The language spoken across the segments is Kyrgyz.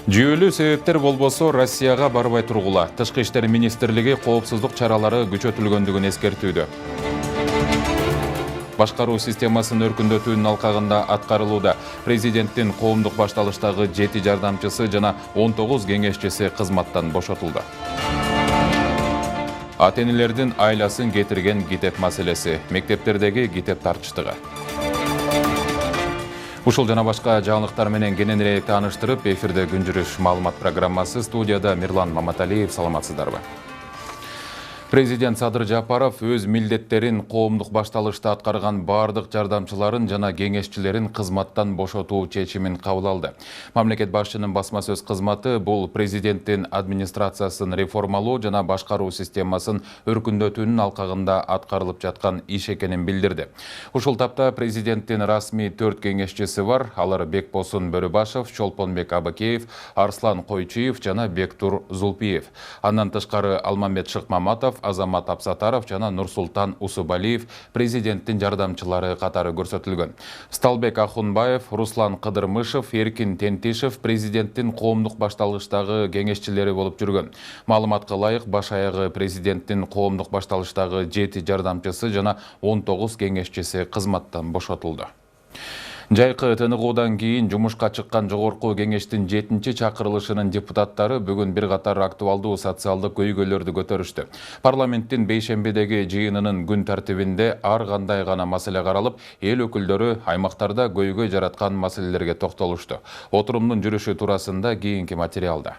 Жүйөлүү себептер болбосо Россияга барбай тургула. Тышкы иштер министрлиги коопсуздук чаралары күчөтүлгөндүгүн эскертүүдө. Башкаруу системасын өркүндөтүүнүн алкагында аткарылууда. Президенттин коомдук башталыштагы 7 жардамчысы жана 19 кеңешчиси кызматтан бошотулду. Ата-энелердин айласын кетирген китеп маселеси, мектептердеги китеп тартыштыгы. Ушул жана башка жаңылыктар менен кененирээк тааныштырып, эфирде күн жүрүш маалымат программасы. Студияда Мирлан Маматалиев. Саламатсыздарбы? Президент Садыр Жапаров өз милдеттерин коомдук башталышта аткарган бардык жардамчыларын жана кеңешчилерин кызматтан бошотуу чечимин кабыл алды. Мамлекет башчынын басма сөз кызматы бул президенттин администрациясын реформалоо жана башкаруу системасын өркүндөтүүнүн алкагында аткарылып жаткан иш экенин билдирди. Ушул тапта президенттин расмий 4 кеңешчиси бар. Алар Бекбосун Бөрүбашев, Чолпонбек Абакеев, Арслан Койчуев жана Бектур Зулпиев. Андан тышкары Алмамбет Шыкмаматов, Азамат Апсатаров жана Нурсултан Усубалиев президенттин жардамчылары катары көрсөтүлгөн. Сталбек Ахунбаев, Руслан Кыдырмышев, Эркин Тентишев президенттин коомдук башталыштагы кеңешчилери болуп жүргөн. Маалыматка ылайык, баш аягы президенттин коомдук башталыштагы 7 жардамчысы жана 19 кеңешчиси кызматтан бошотулду. Жайкы тыныгуудан кийин жумушка чыккан жогорку кеңештин 7-чи чакырылышынын депутаттары бүгүн бир катар актуалдуу социалдык көйгөйлөрдү көтөрүштү. Парламенттин бейшембидеги жыйынынын күн тартибинде ар кандай гана маселе каралып, эл өкүлдөрү аймактарда көйгөй жараткан маселелерге токтолушту. Отурумдун жүрүшү туурасында кийинки материалда.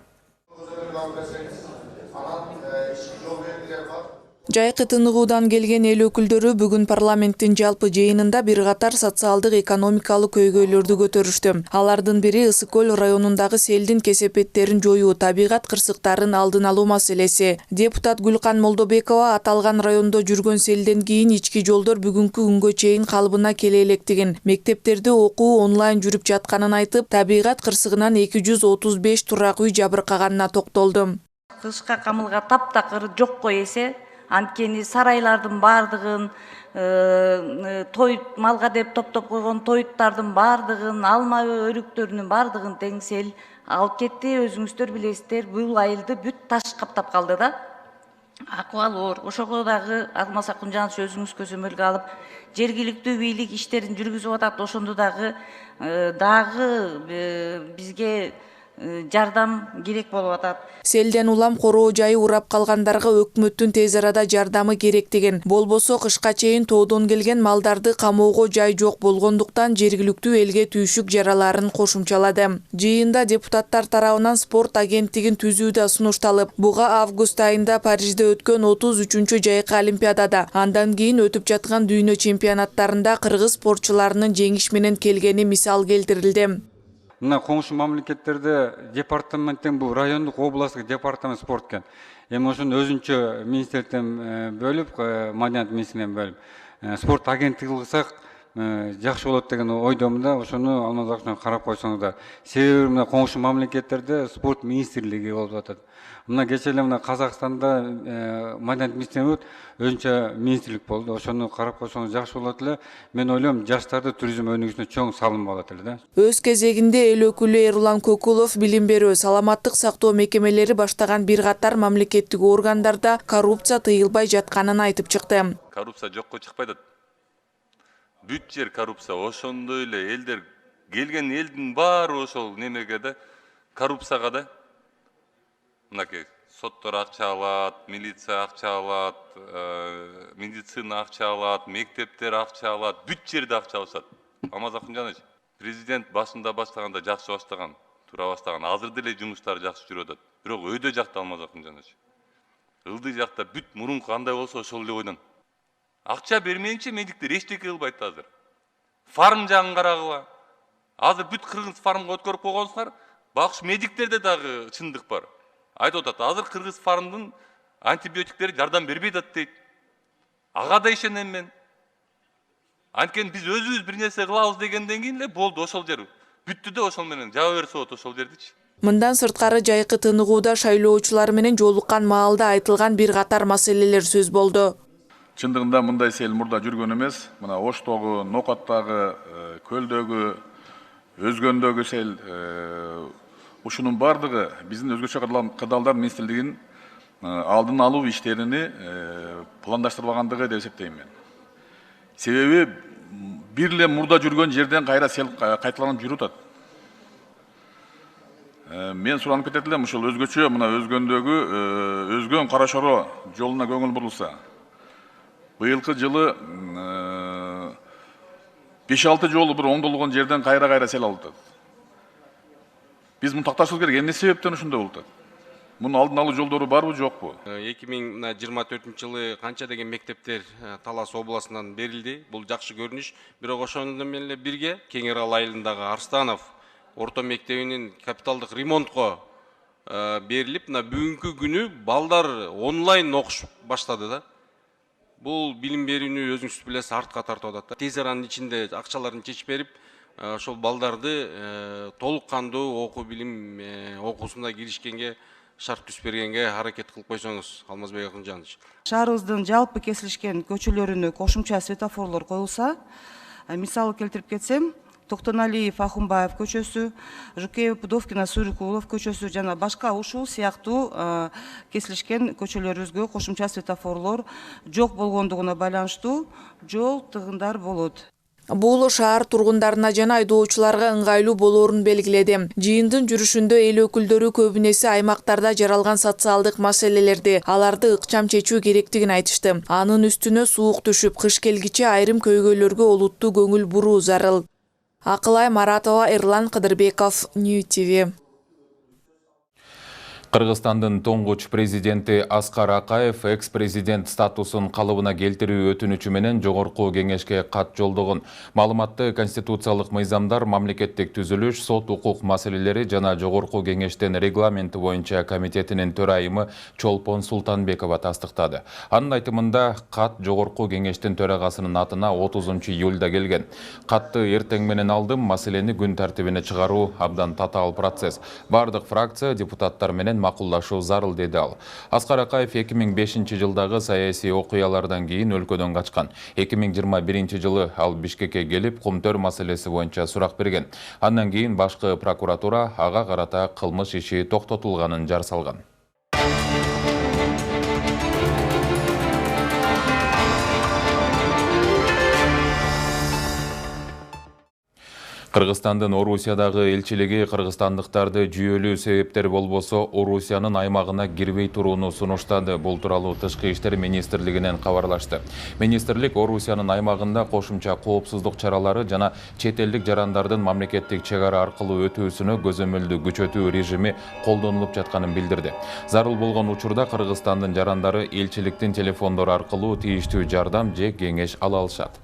Жайкы тыныгуудан келген эл өкүлдөрү бүгүн парламенттин жалпы жыйынында бир катар социалдык экономикалык көйгөйлөрдү көтөрүштү. Алардын бири Ысык көл районундагы селдин кесепеттерин жоюу, табигат кырсыктарын алдын алуу маселеси. Депутат Гүлкан Молдобекова аталган райондо жүргөн селден кийин ички жолдор бүгүнкү күнгө чейин калыбына келе электигин, мектептерде окуу онлайн жүрүп жатканын айтып, табигат кырсыгынан 235 турак үй жабыркаганына токтолду. Кышка камылга таптакыр жокко эсе, анткени сарайлардын бардыгын, той малга деп топтоп койгон тоюттардын бардыгын, алма өрүктөрүнүн бардыгын тең сел алып кетти. Өзүңүздөр билесиздер, бул айылды бүт таш каптап калды да. Акыбал оор. Ошого дагы Алмаз Акунжанович өзүңүз көзөмөлгө алып, жергиликтүү бийлик иштерин жүргүзүп атат. Ошондо дагы бизге жардам керек болуп атат. Селден улам короо жайы урап калгандарга өкмөттүн тез арада жардамы керектигин, болбосо кышка чейин тоодон келген малдарды камоого жай жок болгондуктан жергиликтүү элге түйшүк жараларын кошумчалады. Жыйында депутаттар тарабынан спорт агенттигин түзүү да сунушталып, буга август айында Парижде өткөн 33-чү жайкы олимпиадада, андан кийин өтүп жаткан дүйнө чемпионаттарында кыргыз спортчуларынын жеңиш менен келгени мисал келтирилди. Мына коңшу мамлекеттерде департаменттен бул райондук областтык департамент спорт экен. Эми ошону өзүнчө министрликтен бөлүп, маданият министрлигинен бөлүп, спорт агенттиги кылсак жакшы болот деген ойдомун да. Ошону Алмаз Акунжанович карап койсоңуздар. Себеби мына коңшу мамлекеттерде спорт министрлиги болуп атат. Мына кечээ эле мына Казакстанда маданият министрлиги өзүнчө министрлик болду. Ошону карап койсоңуз жакшы болот эле. Мен ойлойм, жаштарды туризм өнүгүүсүнө чоң салым болот эле да. Өз кезегинде эл өкүлү Эрулан Көкулов билим берүү, саламаттык сактоо мекемелери баштаган бир катар мамлекеттик органдарда коррупция тыйылбай жатканын айтып чыкты. Коррупция жокко чыкпайт. Бүт жер коррупция. Ошондой эле элдер келген элдин баары ошол немеге да, коррупцияга да. Мынакей соттор акча алат, милиция акча алат, медицина акча алат, мектептер акча алат, бүт жерде акча алышат. Алмаз Акунжанович, президент башында баштаганда жакшы баштаган, туура баштаган. Азыр деле жумуштары жакшы жүрүп атат. Бирок өйдө жакта Алмаз Акунжанович. Ылдый жакта бүт мурунку кандай болсо ошол эле ойдон. Акча бермейинче медиктер эчтеке кылбайт азыр. Фарм жагын карагыла. Азыр бүт кыргыз фармга өткөрүп койгонсуңар. Бак медиктерде дагы чындык бар. Айтып атат, азыр кыргыз фармдын антибиотиктери жардам бербей атат дейт. Ага да ишенем мен. Анткени биз өзүбүз бир нерсе кылабыз дегенден кийин эле болду ошол жер. Бүттү да ошол менен жаба берсе болот ошол жердичи. Мындан сырткары жайкы тыныгууда шайлоочулар менен жолуккан маалда айтылган бир катар маселелер сөз болду. Чындыгында мындай сел мурда жүргөн эмес. Мына Оштогу, Нокоттагы, Көлдөгү, Өзгөндөгү сел Ушунун бардыгы биздин өзгөчө кырдаалдар министрлигинин алдын алуу иштерини пландаштырбагандыгы деп эсептейм мен. Себеби бир эле мурда жүргөн жерден кайра сел кайталанып жүрүп атат. Мен суранып кетет элем, ушул өзгөчө мына өзгөн Кара Шоро жолуна көңүл бурулса. Быйылкы жылы 5-6 жолу бир оңдолгон жерден кайра сел алып атат. Биз муну такташыбыз керек. Эмне себептен ушундай болуп атат? Мунун алдын алуу жолдору барбы, жокпу? 2024 жылы канча деген мектептер Талас областынан берилди. Бул жакшы көрүнүш. Бирок ошондо менен эле бирге Кеңер Ал айылындагы Арстанов орто мектебинин капиталдык ремонтко берилип, бүгүнкү күнү балдар онлайн окуш баштады да. Бул билим берүүнү өзүңүз билесиз артка тартып атат. Тез аранын ичинде акчаларын чечип берип, ошол балдарды толук кандуу окуу билим окуусуна киришкенге шарт түз бергенге аракет кылып койсоңуз, Алмазбек Акынжанович. Шаарыбыздын жалпы кесилишкен көчөлөрүнө кошумча светофорлор коюлса, мисалы келтирип кетсем, Токтоналиев, Ахунбаев көчөсү, Жукеев, Пудовкина, Сурикулов көчөсү жана башка ушул сыяктуу кесилишкен көчөлөрүбүзгө кошумча светофорлор жок болгондугуна байланыштуу жол тыгындар болот. Бул шаар тургундарына жана айдоочуларга ыңгайлуу болоорун белгиледи. Жыйындын жүрүшүндө эл өкүлдөрү көбүнесе аймактарда жаралган социалдык маселелерди, аларды ыкчам чечүү керектигин айтышты. Анын үстүнө суук түшүп, кыш келгиче айрым көйгөйлөргө олуттуу көңүл буруу зарыл. Акылай Маратова, Эрлан Кыдырбеков, Нью ТВ. Кыргызстандын тоңгуч президенти Аскар Акаев экс-президент статусун калыбына келтирүү өтүнүчү менен жогорку кеңешке кат жолдогон. Маалыматты конституциялык мыйзамдар, мамлекеттик түзүлүш, сот укук маселелери жана жогорку кеңештин регламенти боюнча комитетинин төрайымы Чолпон Султанбекова тастыктады. Анын айтымында кат жогорку кеңештин төрагасынын атына 30 июлда келген. Катты эртең менен алдым, маселени күн тартибине чыгаруу абдан татаал процесс. Бардык фракция депутаттар менен макулдашуу зарыл, деди ал. Аскар Акаев 2005 жылдагы саясий окуялардан кийин өлкөдөн качкан. 2021 жылы ал Бишкекке келип, Кумтөр маселеси боюнча сурак берген. Андан кийин башкы прокуратура ага карата кылмыш иши токтотулганын жар салган. Кыргызстандын Орусиядагы элчилиги кыргызстандыктарды жүйөлүү себептер болбосо Орусиянын аймагына кирбей турууну сунуштады. Бул тууралуу Тышкы иштер министрлигинен кабарлашты. Министрлик Орусиянын аймагында кошумча коопсуздук чаралары жана чет элдик жарандардын мамлекеттик чек ара аркылуу өтүүсүнө көзөмөлдү күчөтүү режими колдонулуп жатканын билдирди. Зарыл болгон учурда Кыргызстандын жарандары элчиликтин телефондору аркылуу тийиштүү жардам же кеңеш ала алышат.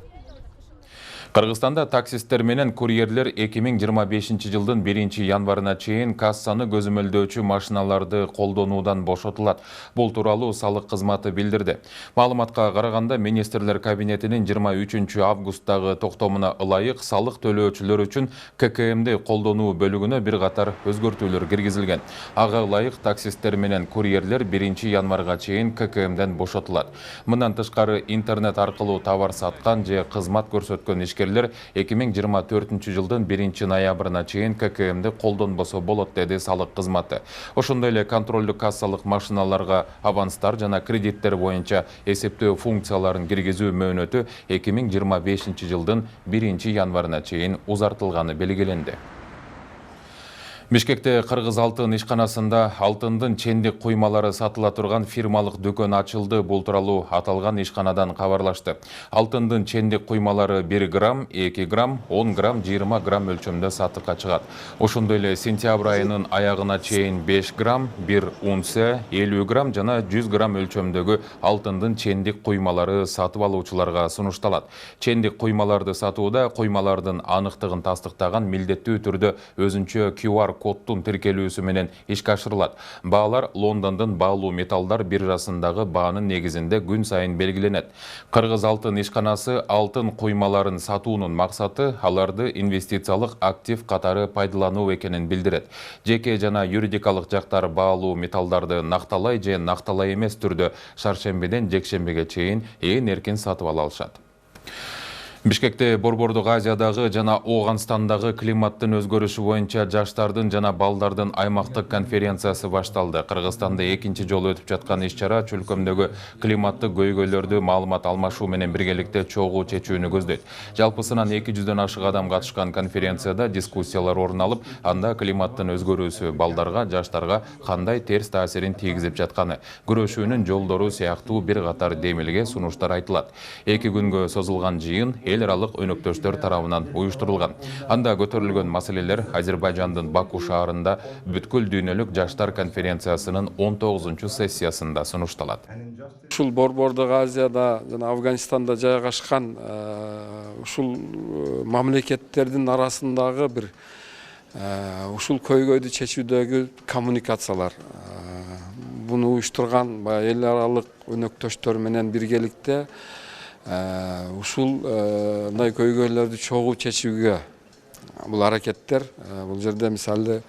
Кыргызстанда таксисттер менен курьерлер 2025 жылдын 1 январына чейин кассаны көзөмөлдөөчү машиналарды колдонуудан бошотулат. Бул тууралуу салык кызматы билдирди. Маалыматка караганда министрлер кабинетинин 23 августтагы токтомуна ылайык салык төлөөчүлөр үчүн ККМди колдонуу бөлүгүнө бир катар өзгөртүүлөр киргизилген. Ага ылайык таксисттер менен курьерлер 1 январга чейин ККМден бошотулат. Мындан тышкары интернет аркылуу товар саткан же кызмат көрсөткөн ишкерлер 2024 жылдын 1 ноябрына чейин ККМди колдонбосо болот, деди салык кызматы. Ошондой эле контролдук кассалык машиналарга аванстар жана кредиттер боюнча эсептөө функцияларын киргизүү мөөнөтү 2025 жылдын 1 январына чейин узартылганы белгиленди. Бишкекте Кыргыз алтын ишканасында алтындын чендик куймалары сатыла турган фирмалык дүкөн ачылды. Бул тууралуу аталган ишканадан кабарлашты. Алтындын чендик куймалары 1 грамм, 2 грамм, 10 грамм, 20 грамм өлчөмдө сатыкка чыгат. Ошондой эле сентябрь айынын аягына чейин 5 грамм, 1 унция, 50 грамм жана 100 грамм өлчөмдөгү алтындын чендик куймалары сатып алуучуларга сунушталат. Чендик куймаларды сатууда куймалардын аныктыгын тастыктаган милдеттүү түрдө өзүнчө QR кодтун тиркелүүсү менен ишке ашырылат. Баалар Лондондун баалуу металлдар биржасындагы баанын негизинде күн сайын белгиленет. Кыргыз алтын ишканасы алтын куймаларын сатуунун максаты аларды инвестициялык актив катары пайдалануу экенин билдирет. Жеке жана юридикалык жактар баалуу металлдарды накталай же накталай эмес түрдө шаршембиден жекшембиге чейин эркин сатып ала алышат. Бишкекте Борбордук Азиядагы жана Оганстандагы климаттын өзгөрүшү боюнча жаштардын жана балдардын аймактык конференциясы башталды. Кыргызстанда экинчи жолу өтүп жаткан иш-чара чөлкөмдөгү климаттык көйгөйлөрдү маалымат алмашуу менен биргеликте чогуу чечүүнү көздөйт. Жалпысынан 200дөн ашык адам катышкан конференцияда дискуссиялар орун алып, анда климаттын өзгөрүүсү балдарга, жаштарга кандай терс таасирин тийгизип жатканы, күрөшүүнүн жолдору сыяктуу бир катар демилге сунуштар айтылат. 2 күнгө созулган жыйын эл аралык өнөктөштөр тарабынан уюштурулган. Анда көтөрүлгөн маселелер Азербайжандын Баку шаарында бүткүл дүйнөлүк жаштар конференциясынын 19 сессиясында сунушталат. Ушул Борбордук Азияда жана Афганистанда жайгашкан ушул мамлекеттердин арасындагы бир ушул көйгөйдү чечүүдөгү коммуникациялар буну уюштурган эл аралык өнөктөштөр менен биргеликте ушул мындай көйгөйлөрдү чогуу чечүүгө бул аракеттер, бул жерде мисалы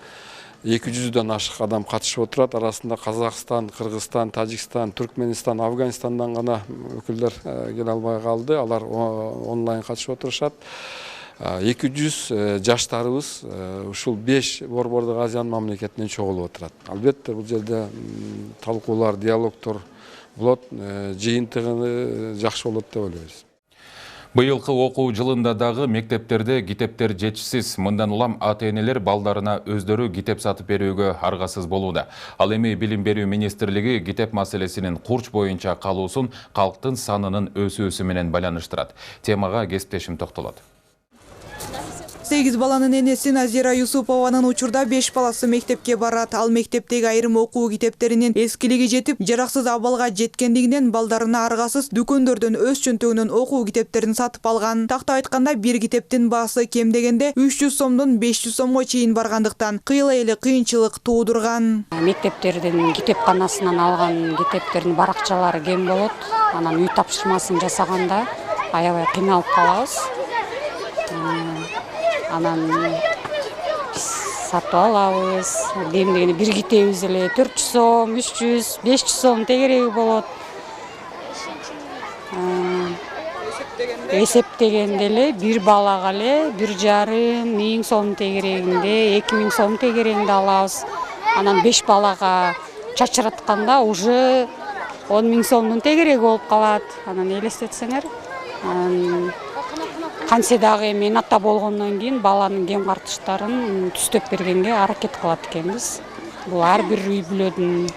200дөн ашык адам катышып отурат. Арасында Казакстан, Кыргызстан, Тажикстан, Түркменистан, Афганистандан гана өкүлдөр келе албай калды. Алар онлайн катышып отурушат. 200 жаштарыбыз ушул 5 Борбордук Азиянын мамлекетинен чогулуп отурат. Албетте бул жерде талкуулар, диалогдор болот, жыйынтыгы жакшы болот деп ойлойбуз. Быйылкы окуу жылында дагы мектептерде китептер жетишсиз. Мындан улам ата-энелер балдарына өздөрү китеп сатып берүүгө аргасыз болууда. Ал эми Билим берүү министрлиги китеп маселесинин курч боюнча калуусун калктын санынын өсүүсү менен байланыштырат. Темага кесиптешим токтолот. 8 баланын энеси Назира Юсупованын учурда 5 баласы мектепке барат. Ал мектептеги айрым окуу китептеринин эскилиги жетип, жараксыз абалга жеткендигинен балдарына аргасыз дүкөндөрдөн өз чөнтөгүнөн окуу китептерин сатып алган. Такта айтканда бир китептин баасы кем дегенде 300 сомдон 500 сомго чейин баргандыктан кыйла эле кыйынчылык туудурган. Мектептердин китепканасынан алган китептердин баракчалары кем болот. Анан үй тапшырмасын жасаганда аябай кыйналып калабыз. Анан сатып алабыз. Демдегенде бир китебиз эле 400 сом, 300, 500 сом тегереги болот. Эсептегенде эле бир балага эле 1,5 сом тегерегинде, 2000 сом тегерегинде алабыз. Анан 5 балага чачыратканда уже 10.000 сомдун тегереги болуп калат. Анан элестетсеңер, кантсе дагы эми ата болгондон кийин баланын кем картыштарын түздөп бергенге аракет кылат экенбиз. Бул ар бир үй бүлөнүн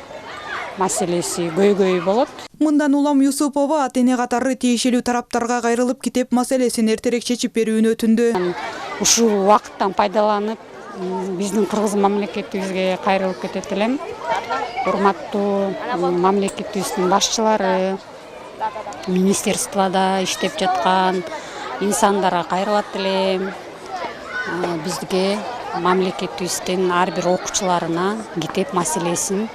маселеси, көйгөй болот. Мындан улам Юсупова ата-эне катары тиешелүү тараптарга кайрылып китеп маселесин эртерээк чечип берүүнү өтүндү. Ушул убакыттан пайдаланып, биздин кыргыз мамлекетибизге кайрылып кетет элем. Урматтуу мамлекетибиздин башчылары, министерствода иштеп жаткан инсандарга кайрылат элем. Бизге мамлекетибиздин ар бир окуучуларына китеп маселесин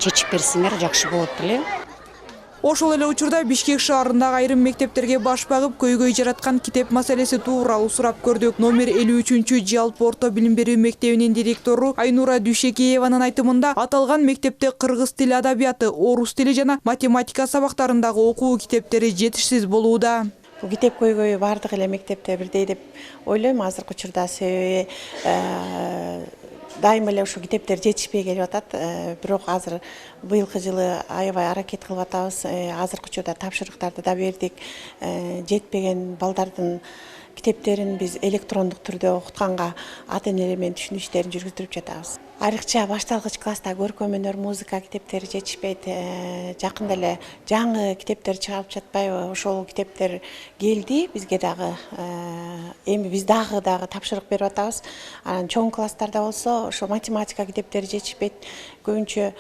чечип берсеңер жакшы болот эле. Ошол эле учурда Бишкек шаарындагы айрым мектептерге баш багып көйгөй жараткан китеп маселеси тууралуу сурап көрдүк. Номер 53 жалпы орто билим берүү мектебинин директору Айнура Дүйшекееванын айтымында аталган мектепте кыргыз тили адабияты, орус тили жана математика сабактарындагы окуу китептери жетишсиз болууда. Бул китеп көйгөйү бардык эле мектепте бирдей деп ойлойм азыркы учурда, себеби дайыма эле ушу китептер жетишпей келип атат. Бирок азыр быйылкы жылы аябай аракет кылып атабыз. Азыркы учурда тапшырыктарды да бердик. Жетпеген балдардын китептерин биз электрондук түрдө окутканга ата-энелер менен түшүнүү иштерин жүргүзүп жатабыз. Айрыкча башталгыч класста көркөм өнөр, музыка китептери жетишпейт. Жакында эле жаңы китептер чыгарып жатпайбы? Ошол китептер келди бизге дагы. Эми биз дагы тапшырык берип атабыз. Анан чоң класстарда болсо ошо математика китептери жетишпейт. Көбүнчө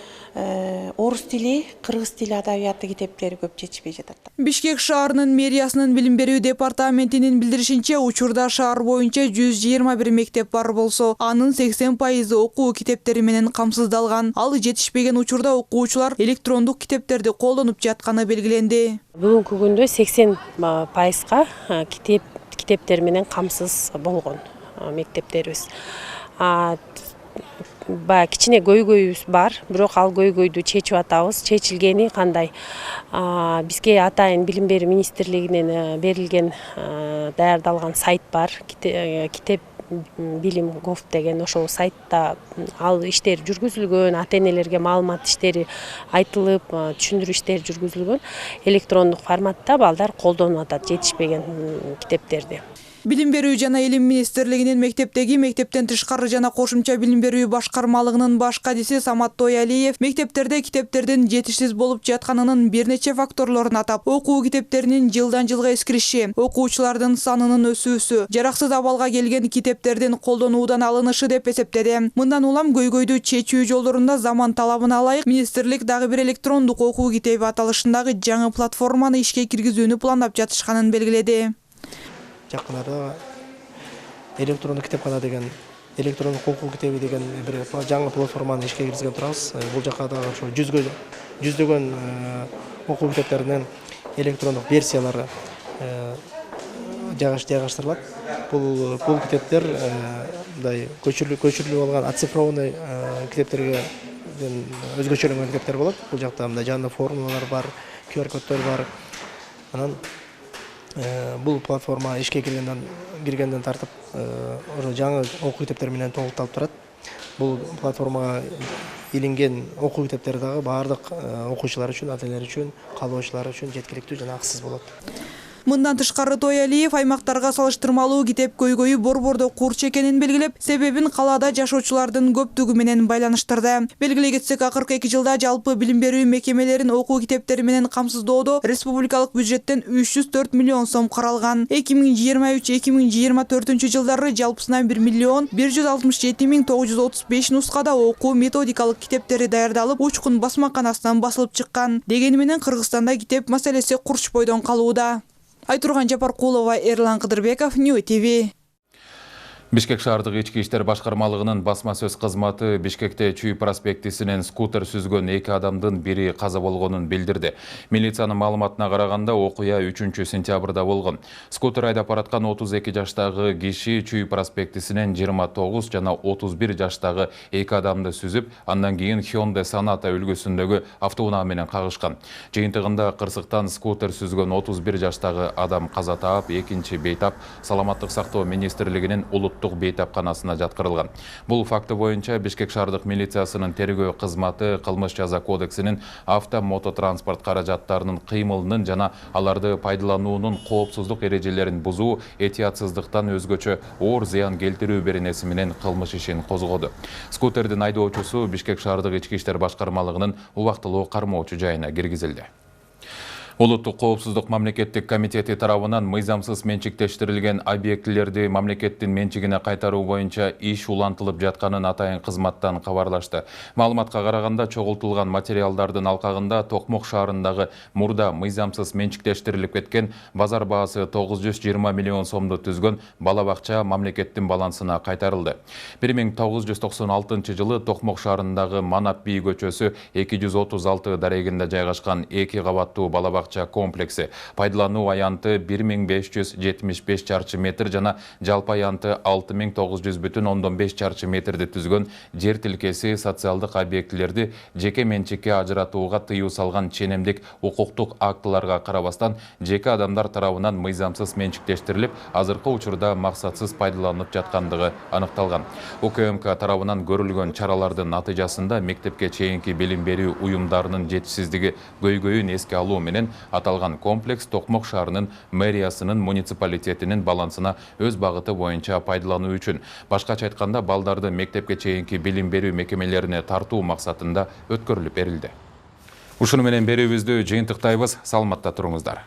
орус тили, кыргыз тили адабияты китептери көп жетишпей жатат. Бишкек шаарынын мэриясынын билим берүү департаментинин билдиришинче, учурда шаар боюнча 121 мектеп бар болсо, анын 80% окуу китептери менен камсыздалган. Ал жетишпеген учурда окуучулар электрондук китептерди колдонуп жатканы белгиленди. Бүгүнкү күндө 80%га китептер менен камсыз болгон мектептерибиз. баягы кичине көйгөйүбүз бар, бирок ал көйгөйдү чечип атабыз. Чечилгени кандай? Бизге атайын билим берүү министрлигинен берилген даярдалган сайт бар. Китеп билим гов деген ошол сайтта ал иштер жүргүзүлгөн, ата-энелерге маалымат иштери айтылып, түшүндүрүү иштери жүргүзүлгөн. Электрондук форматта балдар колдонуп атат жетишпеген китептерди. Билим берүү жана илим министрлигинин мектептен тышкары жана кошумча билим берүү башкармалыгынын баш кадиси Самат Тоялиев мектептерде китептердин жетишсиз болуп жатканынын бир нече факторлорун атап, окуу китептеринин жылдан жылга эскириши, окуучулардын санынын өсүүсү, жараксыз абалга келген китептердин колдонуудан алынышы деп эсептеди. Мындан улам көйгөйдү чечүү жолдорунда заман талабына ылайык министрлик дагы бир электрондук окуу китеби аталышындагы жаңы платформаны ишке киргизүүнү пландап жатышканын белгиледи. Жақын арада электрондук китепкана деген, электрондук окуу китеби деген бир жаңы платформаны ишке киргизген турабыз. Бул жакка дагы ошо жүздөгөн окуу китептеринин электрондук версиялары жайгаштырылат. Бул китептер мындай көчүрүлүп алган оцифрованный китептерге өзгөчөлөнгөн китептер болот. Бул жакта мындай жаңы формулалар бар, QR коддор бар. Анан бул платформа ишке киргенден тартып ошо жаңы окуу китептер менен толукталып турат. Бул платформага илинген окуу китептери дагы баардык окуучулар үчүн, ата-энелер үчүн, каалоочулар үчүн жеткиликтүү жана акысыз болот. Мындан тышкары Тоялиев аймактарга салыштырмалуу китеп көйгөйү борбордо курч экенин белгилеп, себебин калаада жашоочулардын көптүгү менен байланыштырды. Белгилей кетсек, акыркы 2 жылда жалпы билим берүү мекемелерин окуу китептери менен камсыздоодо республикалык бюджеттен 304 миллион сом каралган. 2023-2024 жылдары жалпысынан 1 миллион 167 миң 935 нускада окуу методикалык китептери даярдалып, учкун басмаканасынан басылып чыккан. Дегени менен Кыргызстанда китеп маселеси курч бойдон калууда. Айтурган Жапаркулова, Эрлан Кыдырбеков, Нью ТВ. Бишкек шаардык ички иштер башкармалыгынын басма сөз кызматы Бишкекте Чүй проспектисинен скутер сүзгөн 2 адамдын бири каза болгонун билдирди. Милициянын маалыматына караганда окуя 3-сентябрда болгон. Скутер айдап бараткан 32 жаштагы киши Чүй проспектисинен 29 жана 31 жаштагы 2 адамды сүзүп, андан кийин Hyundai Sonata үлгүсүндөгү автоунаа менен кагышкан. Жыйынтыгында кырсыктан скутер сүзгөн 31 жаштагы адам каза таап, экинчи бейтап Саламаттык сактоо министрлигинин бейтапканасына жаткырылган. Бул факты боюнча Бишкек шаардык милициясынын тергөө кызматы кылмыш жаза кодексинин мототранспорт каражаттарынын кыймылынын жана аларды пайдалануунун коопсуздук эрежелерин бузуу, этиятсыздыктан өзгөчө оор зыян келтирүү беренеси менен кылмыш ишин козгоду. Скутердин айдоочусу Бишкек шаардык ички иштер башкармалыгынын убактылуу кармоочу жайына киргизилди. Улуттук коопсуздук мамлекеттик комитети тарабынан мыйзамсыз менчиктештирилген объектилерди мамлекеттин менчигине кайтаруу боюнча иш улантылып жатканын атайын кызматтан кабарлашты. Маалыматка караганда чогултулган материалдардын алкагында Токмок шаарындагы мурда мыйзамсыз менчиктештирилип кеткен базар баасы 920 миллион сомду түзгөн бала бакча мамлекеттин балансына кайтарылды. 1996 жылы Токмок шаарындагы Манап Бий көчөсү 236 дарегинде жайгашкан 2 кабаттуу бала бакча комплекси пайдалануу аянты 1575 чарчы метр жана жалпы аянты 6900,5 чарчы метрди түзгөн жер тилкеси социалдык объектилерди жеке менчикке ажыратууга тыюу салган ченемдик укуктук актыларга карабастан жеке адамдар тарабынан мыйзамсыз менчиктештирилип, азыркы учурда максатсыз пайдаланылып жаткандыгы аныкталган. УКМК тарабынан көрүлгөн чаралардын натыйжасында мектепке чейинки билим берүү уюмдарынын жетишсиздиги көйгөйүн эске алуу менен аталган комплекс Токмок шаарынын мэриясынын муниципалитетинин балансына өз багыты боюнча пайдалануу үчүн, башкача айтканда балдарды мектепке чейинки билим берүү мекемелерине тартуу максатында өткөрүлүп берилди. Ушуну менен берүүбүздү жыйынтыктайбыз. Саламатта туруңуздар.